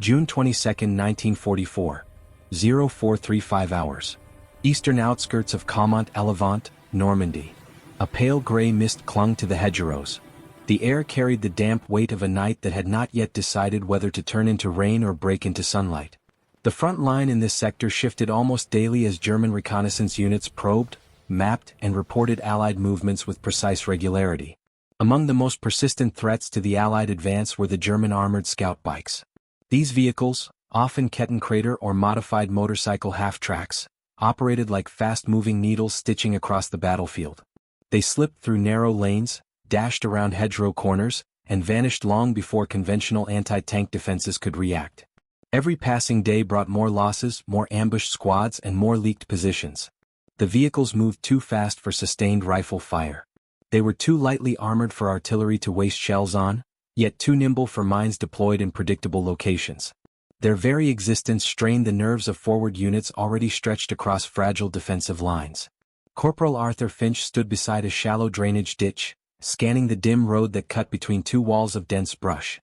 June 22, 1944. 0435 hours. Eastern outskirts of Caumont-à-Levant, Normandy. A pale gray mist clung to the hedgerows. The air carried the damp weight of a night that had not yet decided whether to turn into rain or break into sunlight. The front line in this sector shifted almost daily as German reconnaissance units probed, mapped, and reported Allied movements with precise regularity. Among the most persistent threats to the Allied advance were the German armored scout bikes. These vehicles, often Kettenkrader or modified motorcycle half-tracks, operated like fast-moving needles stitching across the battlefield. They slipped through narrow lanes, dashed around hedgerow corners, and vanished long before conventional anti-tank defenses could react. Every passing day brought more losses, more ambushed squads, and more leaked positions. The vehicles moved too fast for sustained rifle fire. They were too lightly armored for artillery to waste shells on, yet too nimble for mines deployed in predictable locations. Their very existence strained the nerves of forward units already stretched across fragile defensive lines. Corporal Arthur Finch stood beside a shallow drainage ditch, scanning the dim road that cut between two walls of dense brush.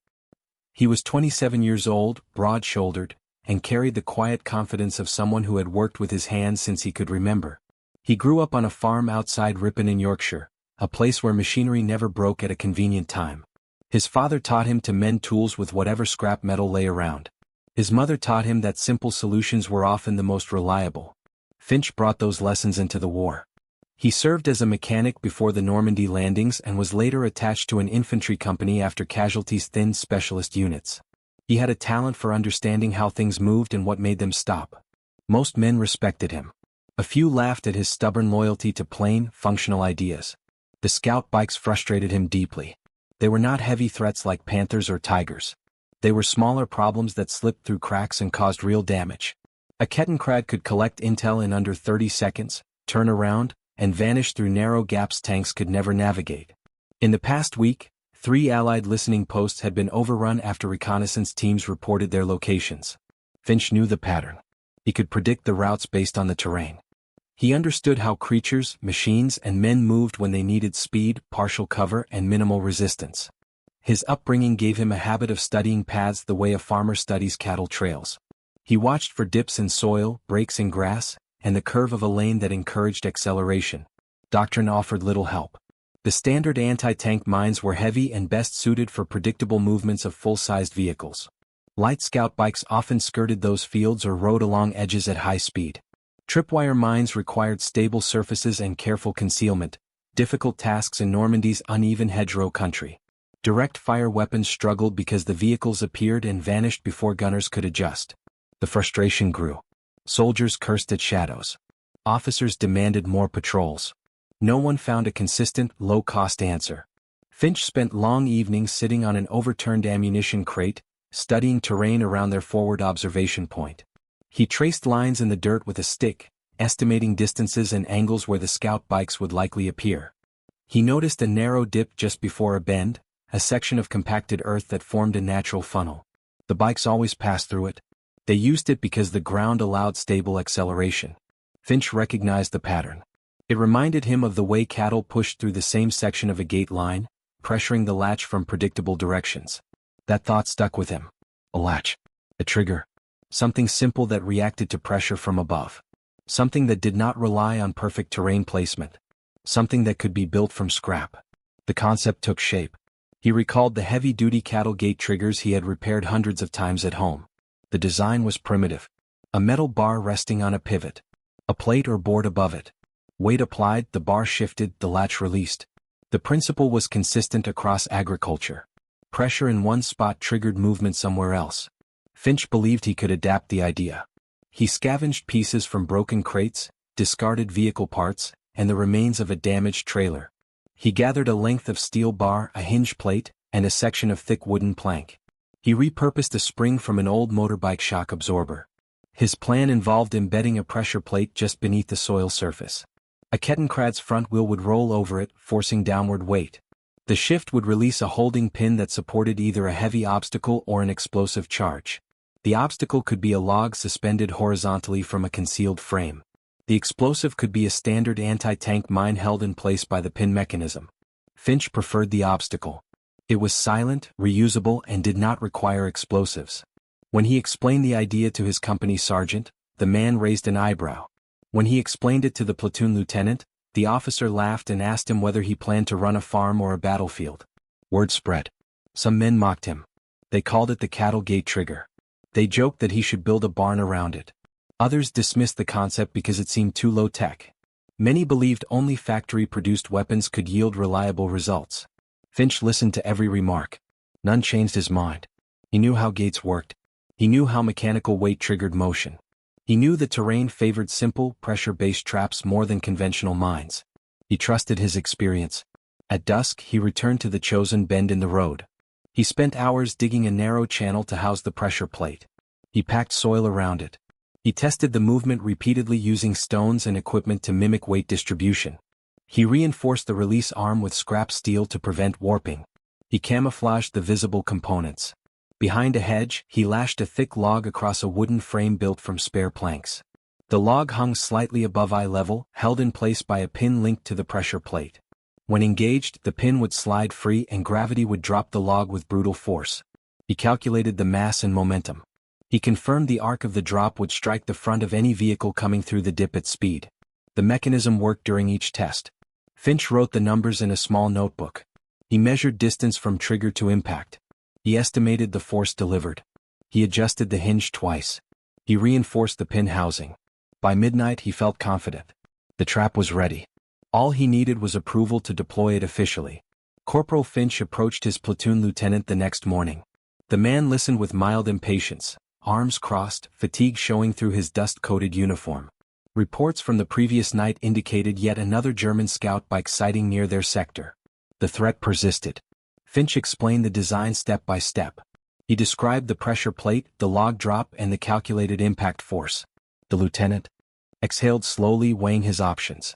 He was 27 years old, broad-shouldered, and carried the quiet confidence of someone who had worked with his hands since he could remember. He grew up on a farm outside Ripon in Yorkshire, a place where machinery never broke at a convenient time. His father taught him to mend tools with whatever scrap metal lay around. His mother taught him that simple solutions were often the most reliable. Finch brought those lessons into the war. He served as a mechanic before the Normandy landings and was later attached to an infantry company after casualties thinned specialist units. He had a talent for understanding how things moved and what made them stop. Most men respected him. A few laughed at his stubborn loyalty to plain, functional ideas. The scout bikes frustrated him deeply. They were not heavy threats like panthers or tigers. They were smaller problems that slipped through cracks and caused real damage. A Kettenkrad could collect intel in under 30 seconds, turn around, and vanish through narrow gaps tanks could never navigate. In the past week, 3 Allied listening posts had been overrun after reconnaissance teams reported their locations. Finch knew the pattern. He could predict the routes based on the terrain. He understood how creatures, machines, and men moved when they needed speed, partial cover, and minimal resistance. His upbringing gave him a habit of studying paths the way a farmer studies cattle trails. He watched for dips in soil, breaks in grass, and the curve of a lane that encouraged acceleration. Doctrine offered little help. The standard anti-tank mines were heavy and best suited for predictable movements of full-sized vehicles. Light scout bikes often skirted those fields or rode along edges at high speed. Tripwire mines required stable surfaces and careful concealment, difficult tasks in Normandy's uneven hedgerow country. Direct fire weapons struggled because the vehicles appeared and vanished before gunners could adjust. The frustration grew. Soldiers cursed at shadows. Officers demanded more patrols. No one found a consistent, low-cost answer. Finch spent long evenings sitting on an overturned ammunition crate, studying terrain around their forward observation point. He traced lines in the dirt with a stick, estimating distances and angles where the scout bikes would likely appear. He noticed a narrow dip just before a bend, a section of compacted earth that formed a natural funnel. The bikes always passed through it. They used it because the ground allowed stable acceleration. Finch recognized the pattern. It reminded him of the way cattle pushed through the same section of a gate line, pressuring the latch from predictable directions. That thought stuck with him. A latch. A trigger. Something simple that reacted to pressure from above. Something that did not rely on perfect terrain placement. Something that could be built from scrap. The concept took shape. He recalled the heavy-duty cattle gate triggers he had repaired hundreds of times at home. The design was primitive. A metal bar resting on a pivot. A plate or board above it. Weight applied, the bar shifted, the latch released. The principle was consistent across agriculture. Pressure in one spot triggered movement somewhere else. Finch believed he could adapt the idea. He scavenged pieces from broken crates, discarded vehicle parts, and the remains of a damaged trailer. He gathered a length of steel bar, a hinge plate, and a section of thick wooden plank. He repurposed a spring from an old motorbike shock absorber. His plan involved embedding a pressure plate just beneath the soil surface. A Kettenkrad's front wheel would roll over it, forcing downward weight. The shift would release a holding pin that supported either a heavy obstacle or an explosive charge. The obstacle could be a log suspended horizontally from a concealed frame. The explosive could be a standard anti-tank mine held in place by the pin mechanism. Finch preferred the obstacle. It was silent, reusable, and did not require explosives. When he explained the idea to his company sergeant, the man raised an eyebrow. When he explained it to the platoon lieutenant, the officer laughed and asked him whether he planned to run a farm or a battlefield. Word spread. Some men mocked him. They called it the cattle gate trigger. They joked that he should build a barn around it. Others dismissed the concept because it seemed too low-tech. Many believed only factory-produced weapons could yield reliable results. Finch listened to every remark. None changed his mind. He knew how gates worked. He knew how mechanical weight triggered motion. He knew the terrain favored simple, pressure-based traps more than conventional mines. He trusted his experience. At dusk, he returned to the chosen bend in the road. He spent hours digging a narrow channel to house the pressure plate. He packed soil around it. He tested the movement repeatedly using stones and equipment to mimic weight distribution. He reinforced the release arm with scrap steel to prevent warping. He camouflaged the visible components. Behind a hedge, he lashed a thick log across a wooden frame built from spare planks. The log hung slightly above eye level, held in place by a pin linked to the pressure plate. When engaged, the pin would slide free and gravity would drop the log with brutal force. He calculated the mass and momentum. He confirmed the arc of the drop would strike the front of any vehicle coming through the dip at speed. The mechanism worked during each test. Finch wrote the numbers in a small notebook. He measured distance from trigger to impact. He estimated the force delivered. He adjusted the hinge twice. He reinforced the pin housing. By midnight he felt confident. The trap was ready. All he needed was approval to deploy it officially. Corporal Finch approached his platoon lieutenant the next morning. The man listened with mild impatience, arms crossed, fatigue showing through his dust-coated uniform. Reports from the previous night indicated yet another German scout bike sighting near their sector. The threat persisted. Finch explained the design step by step. He described the pressure plate, the log drop, and the calculated impact force. The lieutenant exhaled slowly, weighing his options.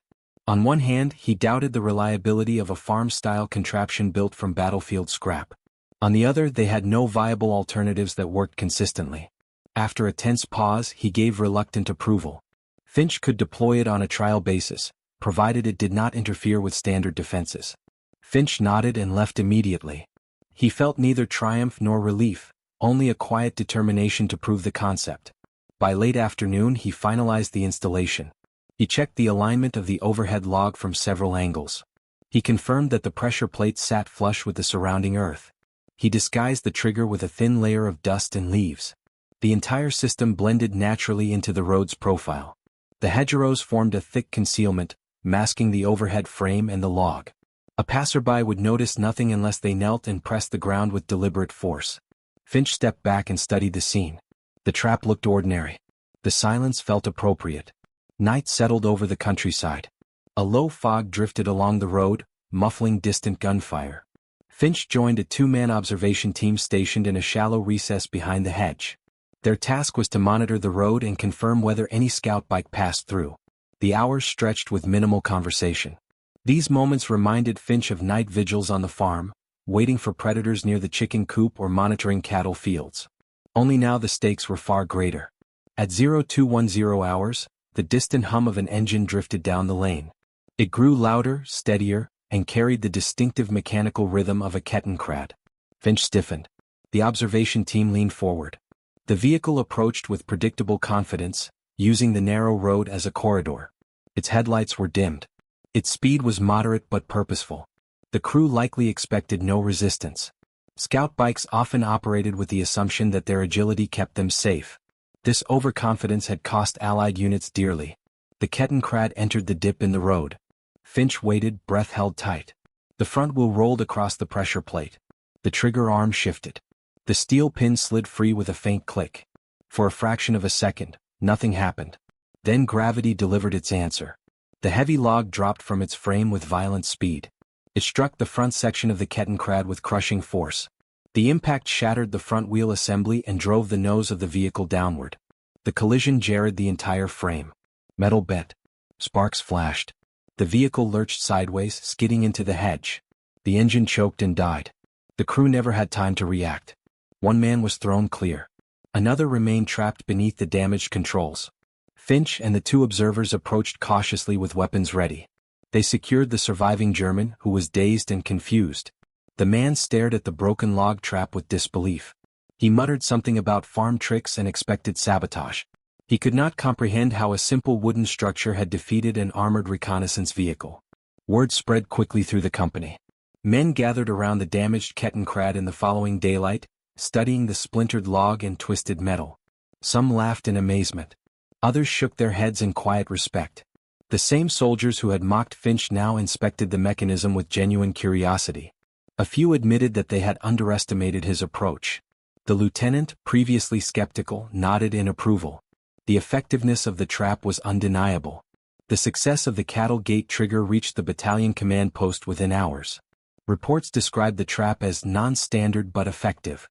On one hand, he doubted the reliability of a farm-style contraption built from battlefield scrap. On the other, they had no viable alternatives that worked consistently. After a tense pause, he gave reluctant approval. Finch could deploy it on a trial basis, provided it did not interfere with standard defenses. Finch nodded and left immediately. He felt neither triumph nor relief, only a quiet determination to prove the concept. By late afternoon he finalized the installation. He checked the alignment of the overhead log from several angles. He confirmed that the pressure plate sat flush with the surrounding earth. He disguised the trigger with a thin layer of dust and leaves. The entire system blended naturally into the road's profile. The hedgerows formed a thick concealment, masking the overhead frame and the log. A passerby would notice nothing unless they knelt and pressed the ground with deliberate force. Finch stepped back and studied the scene. The trap looked ordinary. The silence felt appropriate. Night settled over the countryside. A low fog drifted along the road, muffling distant gunfire. Finch joined a two-man observation team stationed in a shallow recess behind the hedge. Their task was to monitor the road and confirm whether any scout bike passed through. The hours stretched with minimal conversation. These moments reminded Finch of night vigils on the farm, waiting for predators near the chicken coop or monitoring cattle fields. Only now the stakes were far greater. At 0210 hours, the distant hum of an engine drifted down the lane. It grew louder, steadier, and carried the distinctive mechanical rhythm of a Kettenkrad. Finch stiffened. The observation team leaned forward. The vehicle approached with predictable confidence, using the narrow road as a corridor. Its headlights were dimmed. Its speed was moderate but purposeful. The crew likely expected no resistance. Scout bikes often operated with the assumption that their agility kept them safe. This overconfidence had cost Allied units dearly. The Kettenkrad entered the dip in the road. Finch waited, breath held tight. The front wheel rolled across the pressure plate. The trigger arm shifted. The steel pin slid free with a faint click. For a fraction of a second, nothing happened. Then gravity delivered its answer. The heavy log dropped from its frame with violent speed. It struck the front section of the Kettenkrad with crushing force. The impact shattered the front wheel assembly and drove the nose of the vehicle downward. The collision jarred the entire frame. Metal bent. Sparks flashed. The vehicle lurched sideways, skidding into the hedge. The engine choked and died. The crew never had time to react. One man was thrown clear. Another remained trapped beneath the damaged controls. Finch and the two observers approached cautiously with weapons ready. They secured the surviving German, who was dazed and confused. The man stared at the broken log trap with disbelief. He muttered something about farm tricks and expected sabotage. He could not comprehend how a simple wooden structure had defeated an armored reconnaissance vehicle. Word spread quickly through the company. Men gathered around the damaged Kettenkrad in the following daylight, studying the splintered log and twisted metal. Some laughed in amazement. Others shook their heads in quiet respect. The same soldiers who had mocked Finch now inspected the mechanism with genuine curiosity. A few admitted that they had underestimated his approach. The lieutenant, previously skeptical, nodded in approval. The effectiveness of the trap was undeniable. The success of the cattle gate trigger reached the battalion command post within hours. Reports described the trap as non-standard but effective.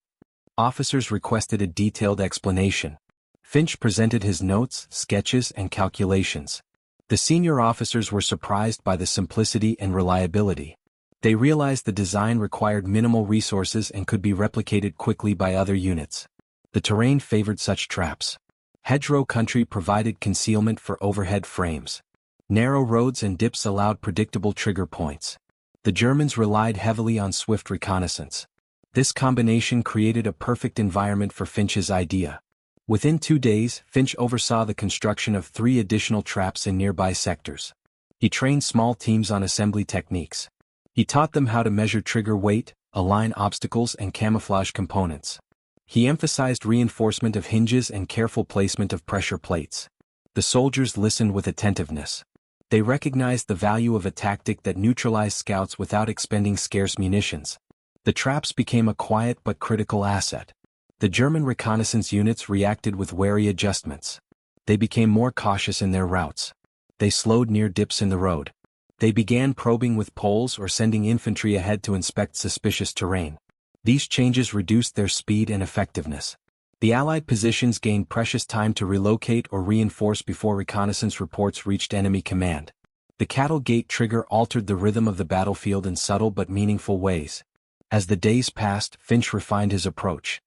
Officers requested a detailed explanation. Finch presented his notes, sketches, and calculations. The senior officers were surprised by the simplicity and reliability. They realized the design required minimal resources and could be replicated quickly by other units. The terrain favored such traps. Hedgerow country provided concealment for overhead frames. Narrow roads and dips allowed predictable trigger points. The Germans relied heavily on swift reconnaissance. This combination created a perfect environment for Finch's idea. Within 2 days, Finch oversaw the construction of 3 additional traps in nearby sectors. He trained small teams on assembly techniques. He taught them how to measure trigger weight, align obstacles, and camouflage components. He emphasized reinforcement of hinges and careful placement of pressure plates. The soldiers listened with attentiveness. They recognized the value of a tactic that neutralized scouts without expending scarce munitions. The traps became a quiet but critical asset. The German reconnaissance units reacted with wary adjustments. They became more cautious in their routes. They slowed near dips in the road. They began probing with poles or sending infantry ahead to inspect suspicious terrain. These changes reduced their speed and effectiveness. The Allied positions gained precious time to relocate or reinforce before reconnaissance reports reached enemy command. The cattle gate trigger altered the rhythm of the battlefield in subtle but meaningful ways. As the days passed, Finch refined his approach.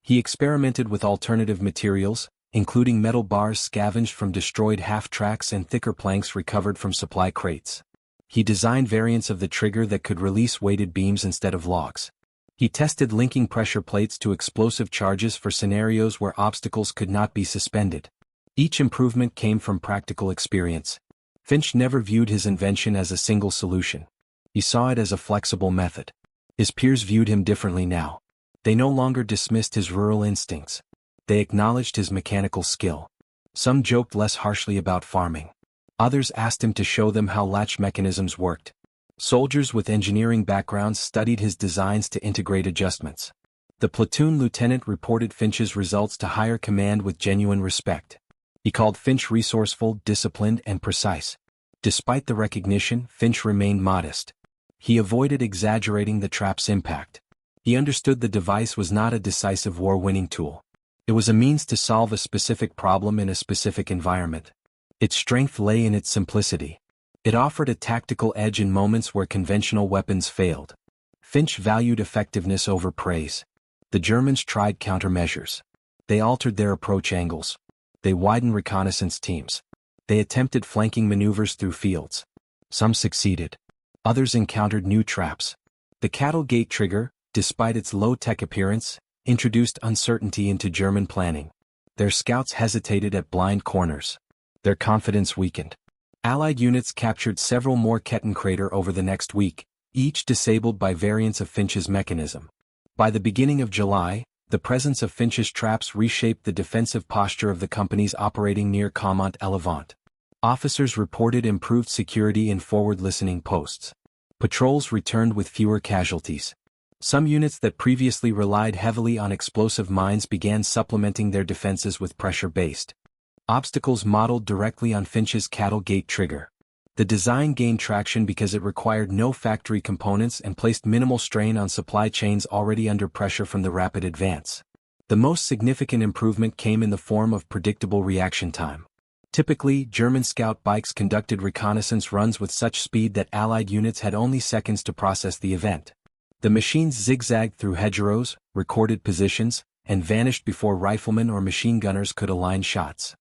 He experimented with alternative materials, including metal bars scavenged from destroyed half-tracks and thicker planks recovered from supply crates. He designed variants of the trigger that could release weighted beams instead of logs. He tested linking pressure plates to explosive charges for scenarios where obstacles could not be suspended. Each improvement came from practical experience. Finch never viewed his invention as a single solution. He saw it as a flexible method. His peers viewed him differently now. They no longer dismissed his rural instincts. They acknowledged his mechanical skill. Some joked less harshly about farming. Others asked him to show them how latch mechanisms worked. Soldiers with engineering backgrounds studied his designs to integrate adjustments. The platoon lieutenant reported Finch's results to higher command with genuine respect. He called Finch resourceful, disciplined, and precise. Despite the recognition, Finch remained modest. He avoided exaggerating the trap's impact. He understood the device was not a decisive war-winning tool. It was a means to solve a specific problem in a specific environment. Its strength lay in its simplicity. It offered a tactical edge in moments where conventional weapons failed. Finch valued effectiveness over praise. The Germans tried countermeasures. They altered their approach angles. They widened reconnaissance teams. They attempted flanking maneuvers through fields. Some succeeded. Others encountered new traps. The cattle gate trigger, despite its low-tech appearance, introduced uncertainty into German planning. Their scouts hesitated at blind corners. Their confidence weakened. Allied units captured several more Kettenkrader over the next week, each disabled by variants of Finch's mechanism. By the beginning of July, the presence of Finch's traps reshaped the defensive posture of the companies operating near Caumont-Elevant. Officers reported improved security in forward-listening posts. Patrols returned with fewer casualties. Some units that previously relied heavily on explosive mines began supplementing their defenses with pressure-based obstacles modeled directly on Finch's cattle gate trigger. The design gained traction because it required no factory components and placed minimal strain on supply chains already under pressure from the rapid advance. The most significant improvement came in the form of predictable reaction time. Typically, German scout bikes conducted reconnaissance runs with such speed that Allied units had only seconds to process the event. The machines zigzagged through hedgerows, recorded positions, and vanished before riflemen or machine gunners could align shots.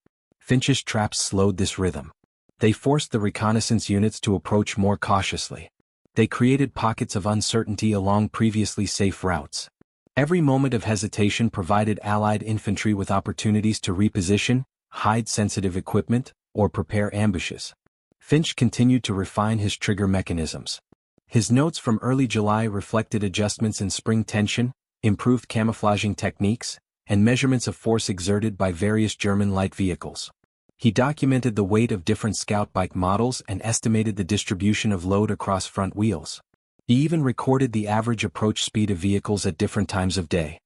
Finch's traps slowed this rhythm. They forced the reconnaissance units to approach more cautiously. They created pockets of uncertainty along previously safe routes. Every moment of hesitation provided Allied infantry with opportunities to reposition, hide sensitive equipment, or prepare ambushes. Finch continued to refine his trigger mechanisms. His notes from early July reflected adjustments in spring tension, improved camouflaging techniques, and measurements of force exerted by various German light vehicles. He documented the weight of different scout bike models and estimated the distribution of load across front wheels. He even recorded the average approach speed of vehicles at different times of day.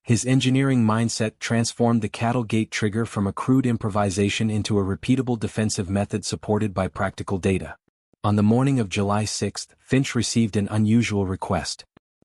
His engineering mindset transformed the cattle gate trigger from a crude improvisation into a repeatable defensive method supported by practical data. On the morning of July 6, Finch received an unusual request.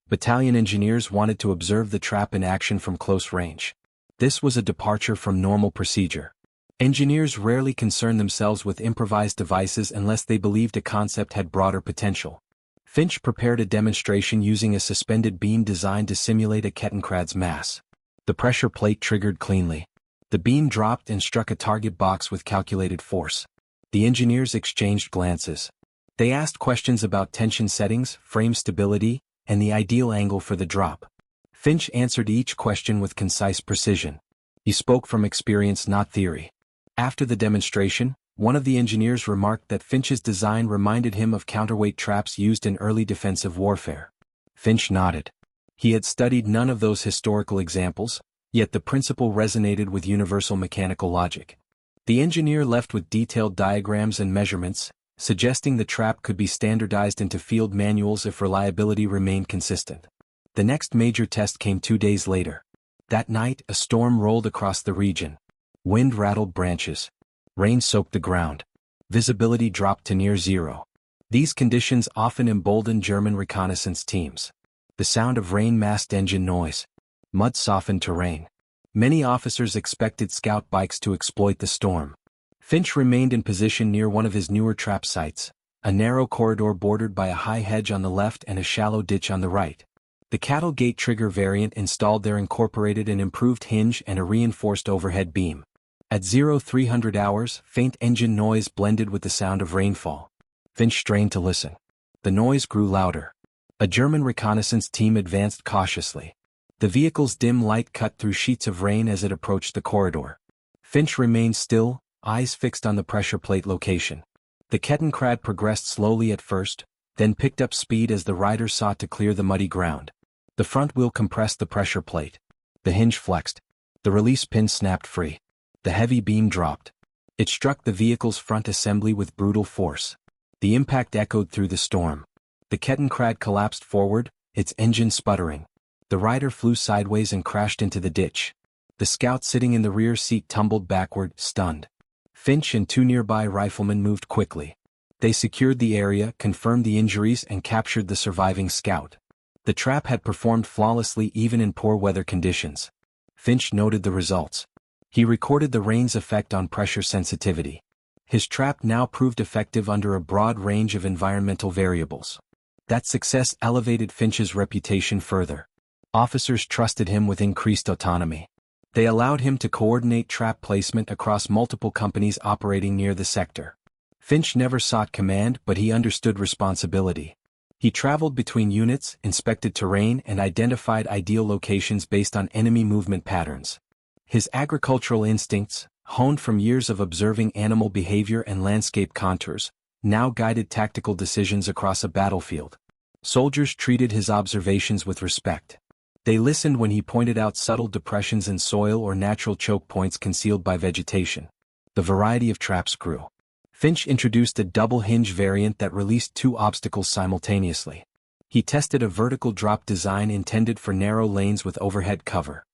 Battalion engineers wanted to observe the trap in action from close range. This was a departure from normal procedure. Engineers rarely concern themselves with improvised devices unless they believed a concept had broader potential. Finch prepared a demonstration using a suspended beam designed to simulate a Kettenkrade's mass. The pressure plate triggered cleanly. The beam dropped and struck a target box with calculated force. The engineers exchanged glances. They asked questions about tension settings, frame stability, and the ideal angle for the drop. Finch answered each question with concise precision. He spoke from experience, not theory. After the demonstration, one of the engineers remarked that Finch's design reminded him of counterweight traps used in early defensive warfare. Finch nodded. He had studied none of those historical examples, yet the principle resonated with universal mechanical logic. The engineer left with detailed diagrams and measurements, suggesting the trap could be standardized into field manuals if reliability remained consistent. The next major test came 2 days later. That night, a storm rolled across the region. Wind rattled branches. Rain soaked the ground. Visibility dropped to near zero. These conditions often emboldened German reconnaissance teams. The sound of rain masked engine noise. Mud softened terrain. Many officers expected scout bikes to exploit the storm. Finch remained in position near one of his newer trap sites, a narrow corridor bordered by a high hedge on the left and a shallow ditch on the right. The cattle gate trigger variant installed there incorporated an improved hinge and a reinforced overhead beam. At 0300 hours, faint engine noise blended with the sound of rainfall. Finch strained to listen. The noise grew louder. A German reconnaissance team advanced cautiously. The vehicle's dim light cut through sheets of rain as it approached the corridor. Finch remained still, eyes fixed on the pressure plate location. The Kettenkrade progressed slowly at first, then picked up speed as the rider sought to clear the muddy ground. The front wheel compressed the pressure plate. The hinge flexed. The release pin snapped free. The heavy beam dropped. It struck the vehicle's front assembly with brutal force. The impact echoed through the storm. The Kettenkrade collapsed forward, its engine sputtering. The rider flew sideways and crashed into the ditch. The scout sitting in the rear seat tumbled backward, stunned. Finch and 2 nearby riflemen moved quickly. They secured the area, confirmed the injuries, and captured the surviving scout. The trap had performed flawlessly even in poor weather conditions. Finch noted the results. He recorded the rain's effect on pressure sensitivity. His trap now proved effective under a broad range of environmental variables. That success elevated Finch's reputation further. Officers trusted him with increased autonomy. They allowed him to coordinate trap placement across multiple companies operating near the sector. Finch never sought command, but he understood responsibility. He traveled between units, inspected terrain, and identified ideal locations based on enemy movement patterns. His agricultural instincts, honed from years of observing animal behavior and landscape contours, now guided tactical decisions across a battlefield. Soldiers treated his observations with respect. They listened when he pointed out subtle depressions in soil or natural choke points concealed by vegetation. The variety of traps grew. Finch introduced a double hinge variant that released 2 obstacles simultaneously. He tested a vertical drop design intended for narrow lanes with overhead cover.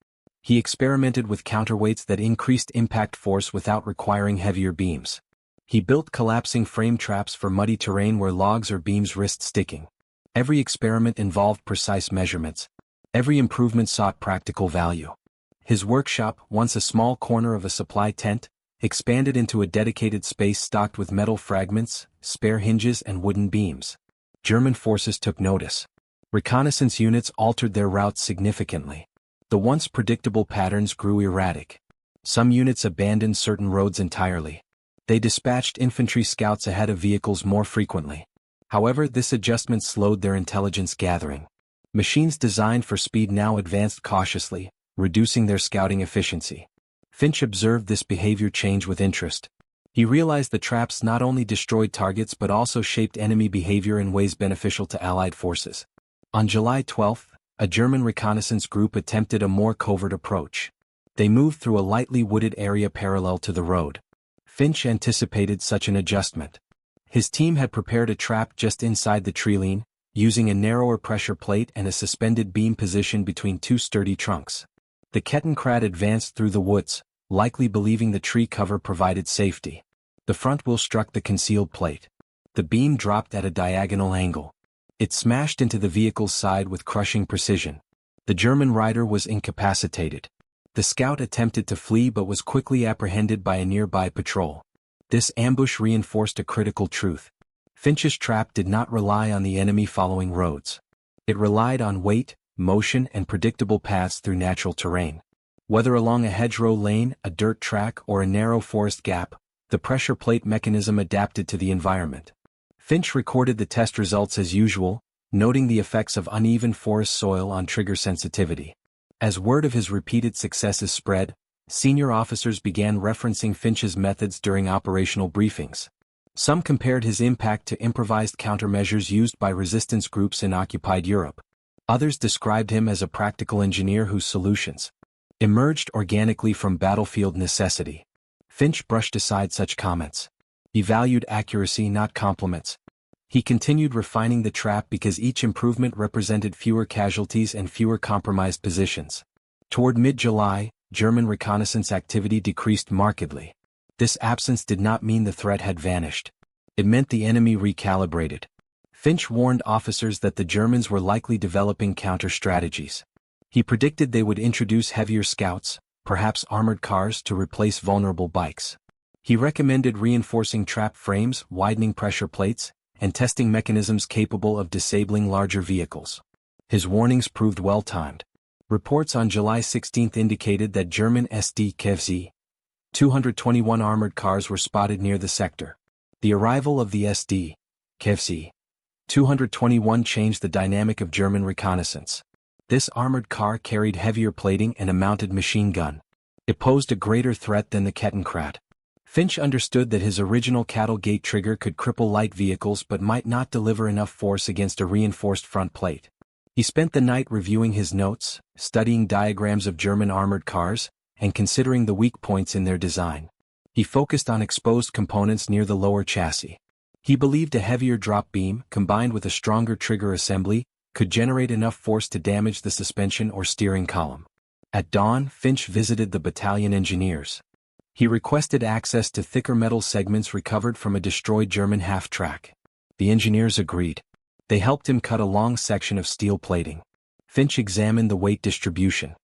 He experimented with counterweights that increased impact force without requiring heavier beams. He built collapsing frame traps for muddy terrain where logs or beams risked sticking. Every experiment involved precise measurements. Every improvement sought practical value. His workshop, once a small corner of a supply tent, expanded into a dedicated space stocked with metal fragments, spare hinges, and wooden beams. German forces took notice. Reconnaissance units altered their routes significantly. The once predictable patterns grew erratic. Some units abandoned certain roads entirely. They dispatched infantry scouts ahead of vehicles more frequently. However, this adjustment slowed their intelligence gathering. Machines designed for speed now advanced cautiously, reducing their scouting efficiency. Finch observed this behavior change with interest. He realized the traps not only destroyed targets but also shaped enemy behavior in ways beneficial to Allied forces. On July 12, a German reconnaissance group attempted a more covert approach. They moved through a lightly wooded area parallel to the road. Finch anticipated such an adjustment. His team had prepared a trap just inside the tree line, using a narrower pressure plate and a suspended beam positioned between two sturdy trunks. The Kettenkrad advanced through the woods, likely believing the tree cover provided safety. The front wheel struck the concealed plate. The beam dropped at a diagonal angle. It smashed into the vehicle's side with crushing precision. The German rider was incapacitated. The scout attempted to flee but was quickly apprehended by a nearby patrol. This ambush reinforced a critical truth. Finch's trap did not rely on the enemy following roads. It relied on weight, motion, and predictable paths through natural terrain. Whether along a hedgerow lane, a dirt track, or a narrow forest gap, the pressure plate mechanism adapted to the environment. Finch recorded the test results as usual, noting the effects of uneven forest soil on trigger sensitivity. As word of his repeated successes spread, senior officers began referencing Finch's methods during operational briefings. Some compared his impact to improvised countermeasures used by resistance groups in occupied Europe. Others described him as a practical engineer whose solutions emerged organically from battlefield necessity. Finch brushed aside such comments. He valued accuracy, not compliments. He continued refining the trap because each improvement represented fewer casualties and fewer compromised positions. Toward mid-July, German reconnaissance activity decreased markedly. This absence did not mean the threat had vanished. It meant the enemy recalibrated. Finch warned officers that the Germans were likely developing counter-strategies. He predicted they would introduce heavier scouts, perhaps armored cars, to replace vulnerable bikes. He recommended reinforcing trap frames, widening pressure plates, and testing mechanisms capable of disabling larger vehicles. His warnings proved well-timed. Reports on July 16 indicated that German SD-KFZ 221 armored cars were spotted near the sector. The arrival of the SD-KFZ 221 changed the dynamic of German reconnaissance. This armored car carried heavier plating and a mounted machine gun. It posed a greater threat than the Kettenkrad. Finch understood that his original cattle gate trigger could cripple light vehicles but might not deliver enough force against a reinforced front plate. He spent the night reviewing his notes, studying diagrams of German armored cars, and considering the weak points in their design. He focused on exposed components near the lower chassis. He believed a heavier drop beam, combined with a stronger trigger assembly, could generate enough force to damage the suspension or steering column. At dawn, Finch visited the battalion engineers. He requested access to thicker metal segments recovered from a destroyed German half-track. The engineers agreed. They helped him cut a long section of steel plating. Finch examined the weight distribution.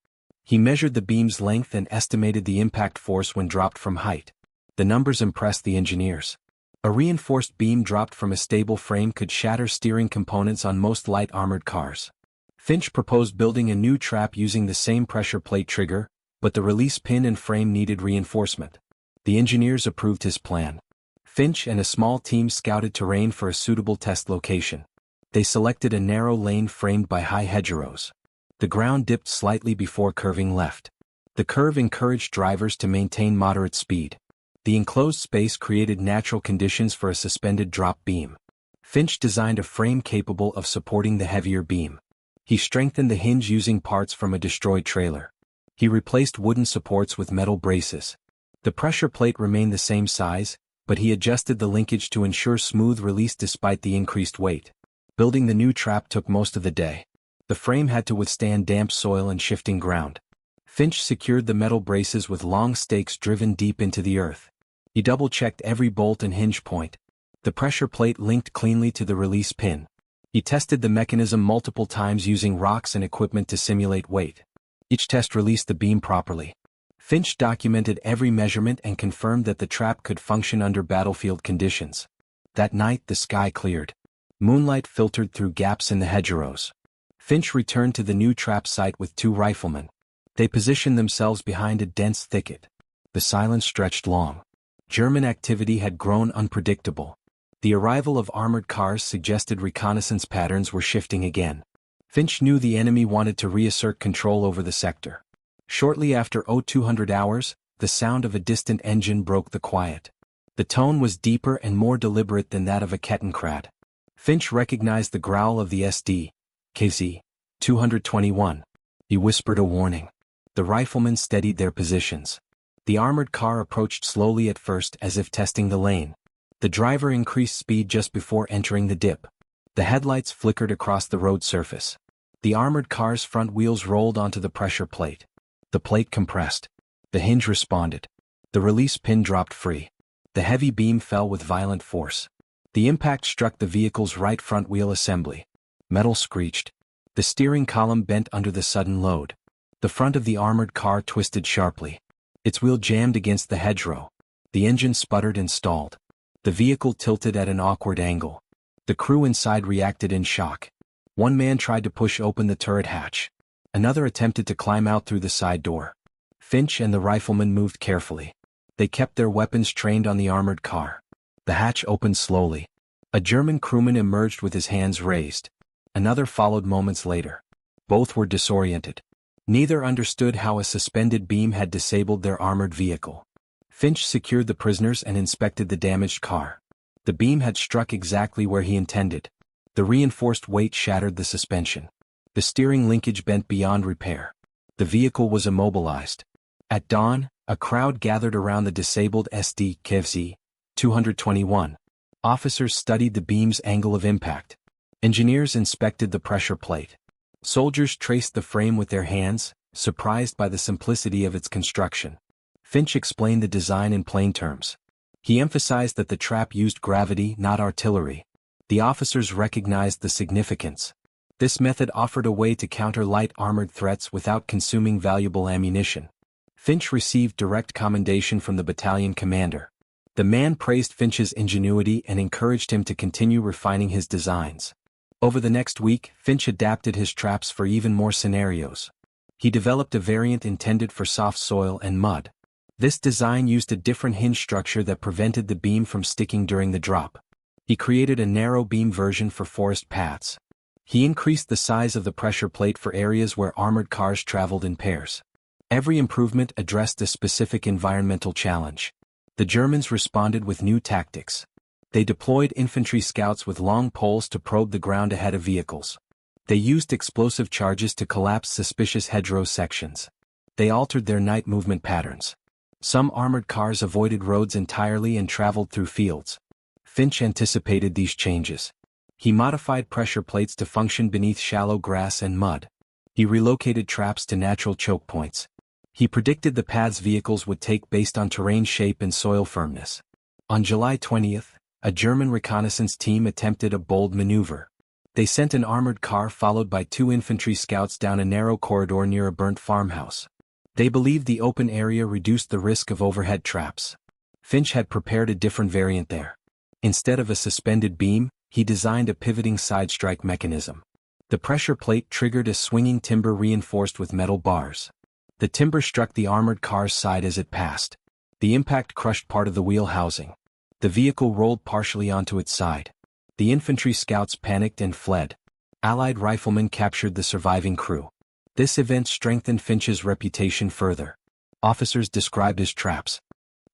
He measured the beam's length and estimated the impact force when dropped from height. The numbers impressed the engineers. A reinforced beam dropped from a stable frame could shatter steering components on most light armored cars. Finch proposed building a new trap using the same pressure plate trigger, but the release pin and frame needed reinforcement. The engineers approved his plan. Finch and a small team scouted terrain for a suitable test location. They selected a narrow lane framed by high hedgerows. The ground dipped slightly before curving left. The curve encouraged drivers to maintain moderate speed. The enclosed space created natural conditions for a suspended drop beam. Finch designed a frame capable of supporting the heavier beam. He strengthened the hinge using parts from a destroyed trailer. He replaced wooden supports with metal braces. The pressure plate remained the same size, but he adjusted the linkage to ensure smooth release despite the increased weight. Building the new trap took most of the day. The frame had to withstand damp soil and shifting ground. Finch secured the metal braces with long stakes driven deep into the earth. He double-checked every bolt and hinge point. The pressure plate linked cleanly to the release pin. He tested the mechanism multiple times using rocks and equipment to simulate weight. Each test released the beam properly. Finch documented every measurement and confirmed that the trap could function under battlefield conditions. That night the sky cleared. Moonlight filtered through gaps in the hedgerows. Finch returned to the new trap site with 2 riflemen. They positioned themselves behind a dense thicket. The silence stretched long. German activity had grown unpredictable. The arrival of armored cars suggested reconnaissance patterns were shifting again. Finch knew the enemy wanted to reassert control over the sector. Shortly after 0200 hours, the sound of a distant engine broke the quiet. The tone was deeper and more deliberate than that of a Kettenkrad. Finch recognized the growl of the SD, KZ 221. He whispered a warning. The riflemen steadied their positions. The armored car approached slowly at first as if testing the lane. The driver increased speed just before entering the dip. The headlights flickered across the road surface. The armored car's front wheels rolled onto the pressure plate. The plate compressed. The hinge responded. The release pin dropped free. The heavy beam fell with violent force. The impact struck the vehicle's right front wheel assembly. Metal screeched. The steering column bent under the sudden load. The front of the armored car twisted sharply. Its wheel jammed against the hedgerow. The engine sputtered and stalled. The vehicle tilted at an awkward angle. The crew inside reacted in shock. One man tried to push open the turret hatch. Another attempted to climb out through the side door. Finch and the riflemen moved carefully. They kept their weapons trained on the armored car. The hatch opened slowly. A German crewman emerged with his hands raised. Another followed moments later. Both were disoriented. Neither understood how a suspended beam had disabled their armored vehicle. Finch secured the prisoners and inspected the damaged car. The beam had struck exactly where he intended. The reinforced weight shattered the suspension. The steering linkage bent beyond repair. The vehicle was immobilized. At dawn, a crowd gathered around the disabled SD KZ 221. Officers studied the beam's angle of impact. Engineers inspected the pressure plate. Soldiers traced the frame with their hands, surprised by the simplicity of its construction. Finch explained the design in plain terms. He emphasized that the trap used gravity, not artillery. The officers recognized the significance. This method offered a way to counter light armored threats without consuming valuable ammunition. Finch received direct commendation from the battalion commander. The man praised Finch's ingenuity and encouraged him to continue refining his designs. Over the next week, Finch adapted his traps for even more scenarios. He developed a variant intended for soft soil and mud. This design used a different hinge structure that prevented the beam from sticking during the drop. He created a narrow beam version for forest paths. He increased the size of the pressure plate for areas where armored cars traveled in pairs. Every improvement addressed a specific environmental challenge. The Germans responded with new tactics. They deployed infantry scouts with long poles to probe the ground ahead of vehicles. They used explosive charges to collapse suspicious hedgerow sections. They altered their night movement patterns. Some armored cars avoided roads entirely and traveled through fields. Finch anticipated these changes. He modified pressure plates to function beneath shallow grass and mud. He relocated traps to natural choke points. He predicted the paths vehicles would take based on terrain shape and soil firmness. On July 20th, a German reconnaissance team attempted a bold maneuver. They sent an armored car followed by 2 infantry scouts down a narrow corridor near a burnt farmhouse. They believed the open area reduced the risk of overhead traps. Finch had prepared a different variant there. Instead of a suspended beam, he designed a pivoting side strike mechanism. The pressure plate triggered a swinging timber reinforced with metal bars. The timber struck the armored car's side as it passed. The impact crushed part of the wheel housing. The vehicle rolled partially onto its side. The infantry scouts panicked and fled. Allied riflemen captured the surviving crew. This event strengthened Finch's reputation further. Officers described his traps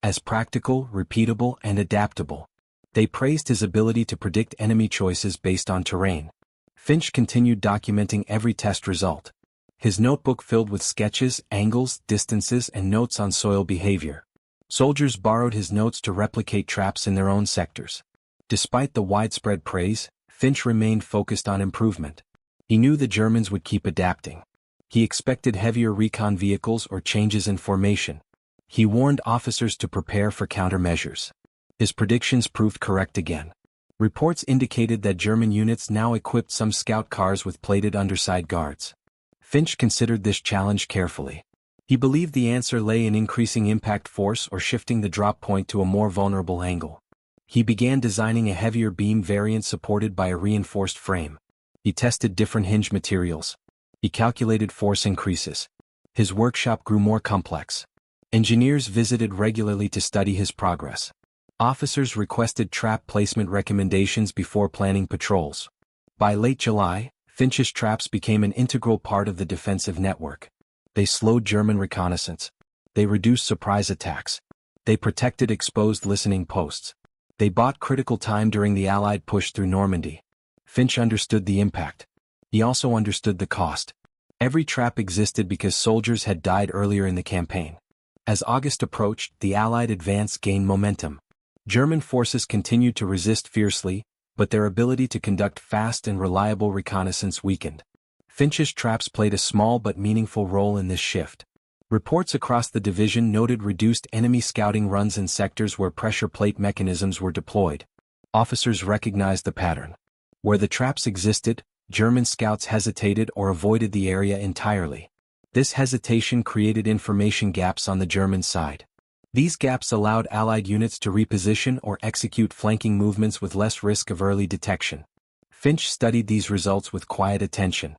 as practical, repeatable, and adaptable. They praised his ability to predict enemy choices based on terrain. Finch continued documenting every test result. His notebook filled with sketches, angles, distances, and notes on soil behavior. Soldiers borrowed his notes to replicate traps in their own sectors. Despite the widespread praise, Finch remained focused on improvement. He knew the Germans would keep adapting. He expected heavier recon vehicles or changes in formation. He warned officers to prepare for countermeasures. His predictions proved correct again. Reports indicated that German units now equipped some scout cars with plated underside guards. Finch considered this challenge carefully. He believed the answer lay in increasing impact force or shifting the drop point to a more vulnerable angle. He began designing a heavier beam variant supported by a reinforced frame. He tested different hinge materials. He calculated force increases. His workshop grew more complex. Engineers visited regularly to study his progress. Officers requested trap placement recommendations before planning patrols. By late July, Finch's traps became an integral part of the defensive network. They slowed German reconnaissance. They reduced surprise attacks. They protected exposed listening posts. They bought critical time during the Allied push through Normandy. Finch understood the impact. He also understood the cost. Every trap existed because soldiers had died earlier in the campaign. As August approached, the Allied advance gained momentum. German forces continued to resist fiercely, but their ability to conduct fast and reliable reconnaissance weakened. Finch's traps played a small but meaningful role in this shift. Reports across the division noted reduced enemy scouting runs in sectors where pressure plate mechanisms were deployed. Officers recognized the pattern. Where the traps existed, German scouts hesitated or avoided the area entirely. This hesitation created information gaps on the German side. These gaps allowed Allied units to reposition or execute flanking movements with less risk of early detection. Finch studied these results with quiet attention.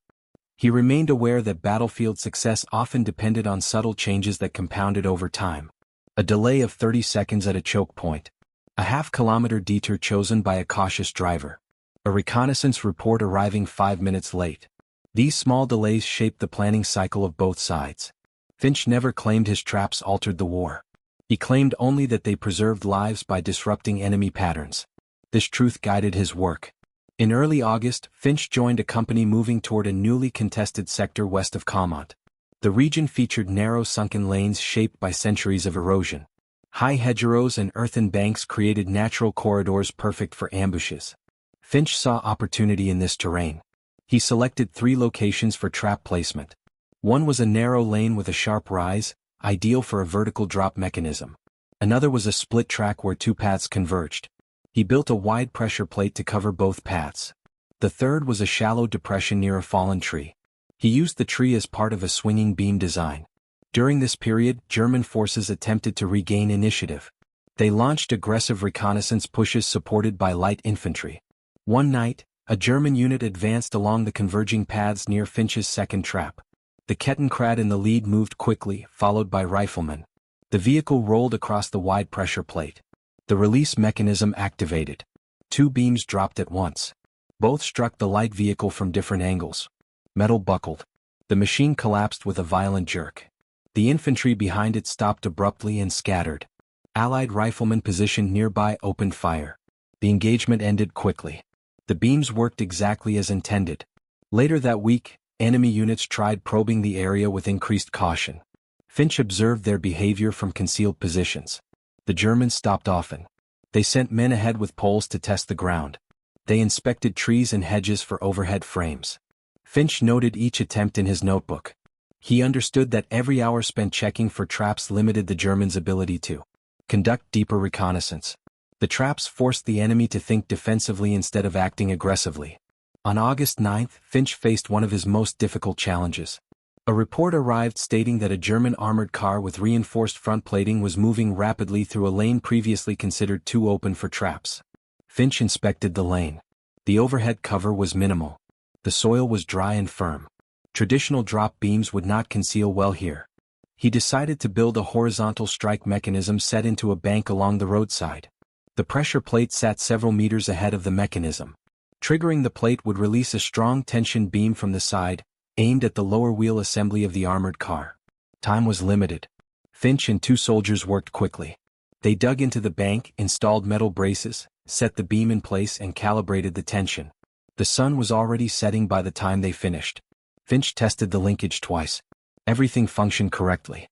He remained aware that battlefield success often depended on subtle changes that compounded over time. A delay of 30 seconds at a choke point. A half-kilometer detour chosen by a cautious driver. A reconnaissance report arriving 5 minutes late. These small delays shaped the planning cycle of both sides. Finch never claimed his traps altered the war. He claimed only that they preserved lives by disrupting enemy patterns. This truth guided his work. In early August, Finch joined a company moving toward a newly contested sector west of Caumont. The region featured narrow sunken lanes shaped by centuries of erosion. High hedgerows and earthen banks created natural corridors perfect for ambushes. Finch saw opportunity in this terrain. He selected 3 locations for trap placement. One was a narrow lane with a sharp rise, ideal for a vertical drop mechanism. Another was a split track where 2 paths converged. He built a wide pressure plate to cover both paths. The third was a shallow depression near a fallen tree. He used the tree as part of a swinging beam design. During this period, German forces attempted to regain initiative. They launched aggressive reconnaissance pushes supported by light infantry. One night, a German unit advanced along the converging paths near Finch's second trap. The Kettenkrad in the lead moved quickly, followed by riflemen. The vehicle rolled across the wide pressure plate. The release mechanism activated. 2 beams dropped at once. Both struck the light vehicle from different angles. Metal buckled. The machine collapsed with a violent jerk. The infantry behind it stopped abruptly and scattered. Allied riflemen positioned nearby opened fire. The engagement ended quickly. The beams worked exactly as intended. Later that week, enemy units tried probing the area with increased caution. Finch observed their behavior from concealed positions. The Germans stopped often. They sent men ahead with poles to test the ground. They inspected trees and hedges for overhead frames. Finch noted each attempt in his notebook. He understood that every hour spent checking for traps limited the Germans' ability to conduct deeper reconnaissance. The traps forced the enemy to think defensively instead of acting aggressively. On August 9, Finch faced one of his most difficult challenges. A report arrived stating that a German armored car with reinforced front plating was moving rapidly through a lane previously considered too open for traps. Finch inspected the lane. The overhead cover was minimal. The soil was dry and firm. Traditional drop beams would not conceal well here. He decided to build a horizontal strike mechanism set into a bank along the roadside. The pressure plate sat several meters ahead of the mechanism. Triggering the plate would release a strong tension beam from the side, aimed at the lower wheel assembly of the armored car. Time was limited. Finch and 2 soldiers worked quickly. They dug into the bank, installed metal braces, set the beam in place and calibrated the tension. The sun was already setting by the time they finished. Finch tested the linkage twice. Everything functioned correctly.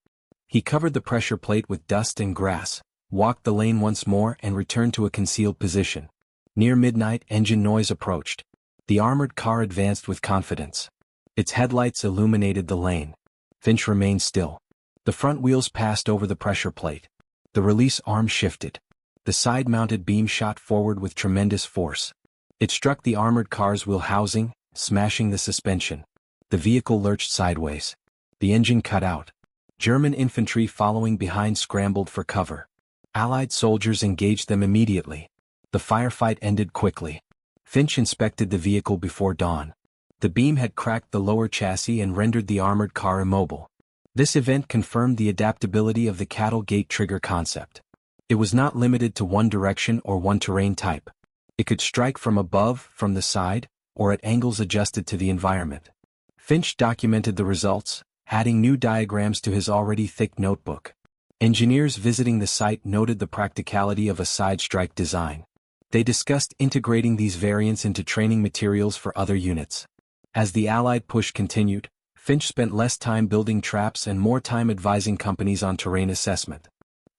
He covered the pressure plate with dust and grass, walked the lane once more and returned to a concealed position. Near midnight, engine noise approached. The armored car advanced with confidence. Its headlights illuminated the lane. Finch remained still. The front wheels passed over the pressure plate. The release arm shifted. The side-mounted beam shot forward with tremendous force. It struck the armored car's wheel housing, smashing the suspension. The vehicle lurched sideways. The engine cut out. German infantry following behind scrambled for cover. Allied soldiers engaged them immediately. The firefight ended quickly. Finch inspected the vehicle before dawn. The beam had cracked the lower chassis and rendered the armored car immobile. This event confirmed the adaptability of the cattle gate trigger concept. It was not limited to one direction or one terrain type. It could strike from above, from the side, or at angles adjusted to the environment. Finch documented the results, adding new diagrams to his already thick notebook. Engineers visiting the site noted the practicality of a side strike design. They discussed integrating these variants into training materials for other units. As the Allied push continued, Finch spent less time building traps and more time advising companies on terrain assessment.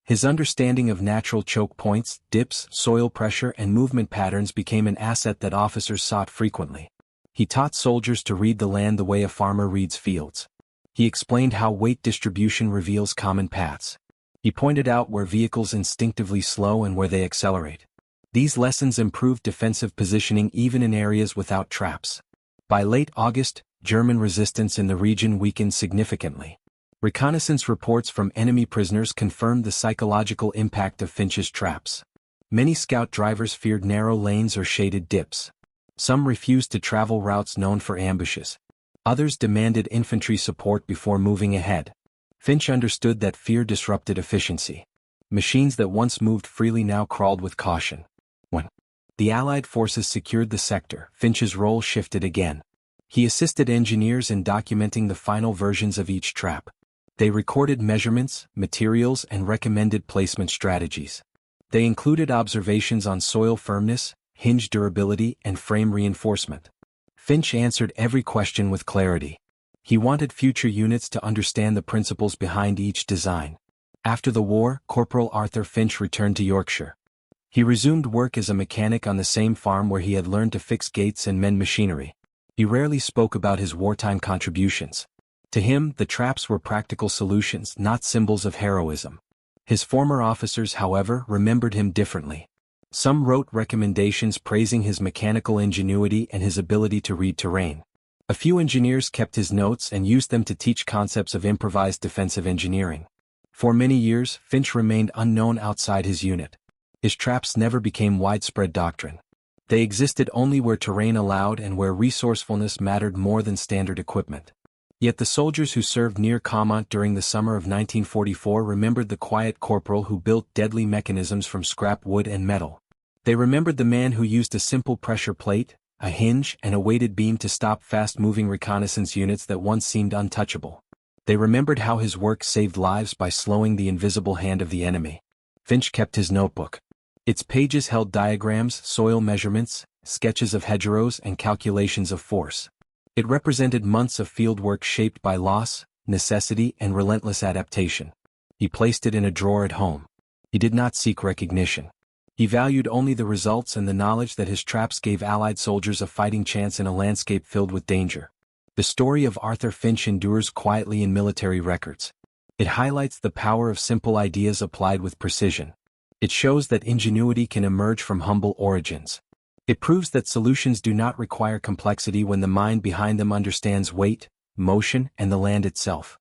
His understanding of natural choke points, dips, soil pressure and movement patterns became an asset that officers sought frequently. He taught soldiers to read the land the way a farmer reads fields. He explained how weight distribution reveals common paths. He pointed out where vehicles instinctively slow and where they accelerate. These lessons improved defensive positioning even in areas without traps. By late August, German resistance in the region weakened significantly. Reconnaissance reports from enemy prisoners confirmed the psychological impact of Finch's traps. Many scout drivers feared narrow lanes or shaded dips. Some refused to travel routes known for ambushes. Others demanded infantry support before moving ahead. Finch understood that fear disrupted efficiency. Machines that once moved freely now crawled with caution. When the Allied forces secured the sector, Finch's role shifted again. He assisted engineers in documenting the final versions of each trap. They recorded measurements, materials, and recommended placement strategies. They included observations on soil firmness, hinge durability, and frame reinforcement. Finch answered every question with clarity. He wanted future units to understand the principles behind each design. After the war, Corporal Arthur Finch returned to Yorkshire. He resumed work as a mechanic on the same farm where he had learned to fix gates and mend machinery. He rarely spoke about his wartime contributions. To him, the traps were practical solutions, not symbols of heroism. His former officers, however, remembered him differently. Some wrote recommendations praising his mechanical ingenuity and his ability to read terrain. A few engineers kept his notes and used them to teach concepts of improvised defensive engineering. For many years, Finch remained unknown outside his unit. His traps never became widespread doctrine. They existed only where terrain allowed and where resourcefulness mattered more than standard equipment. Yet the soldiers who served near Caumont during the summer of 1944 remembered the quiet corporal who built deadly mechanisms from scrap wood and metal. They remembered the man who used a simple pressure plate, a hinge, and a weighted beam to stop fast-moving reconnaissance units that once seemed untouchable. They remembered how his work saved lives by slowing the invisible hand of the enemy. Finch kept his notebook. Its pages held diagrams, soil measurements, sketches of hedgerows, and calculations of force. It represented months of fieldwork shaped by loss, necessity, and relentless adaptation. He placed it in a drawer at home. He did not seek recognition. He valued only the results and the knowledge that his traps gave Allied soldiers a fighting chance in a landscape filled with danger. The story of Arthur Finch endures quietly in military records. It highlights the power of simple ideas applied with precision. It shows that ingenuity can emerge from humble origins. It proves that solutions do not require complexity when the mind behind them understands weight, motion, and the land itself.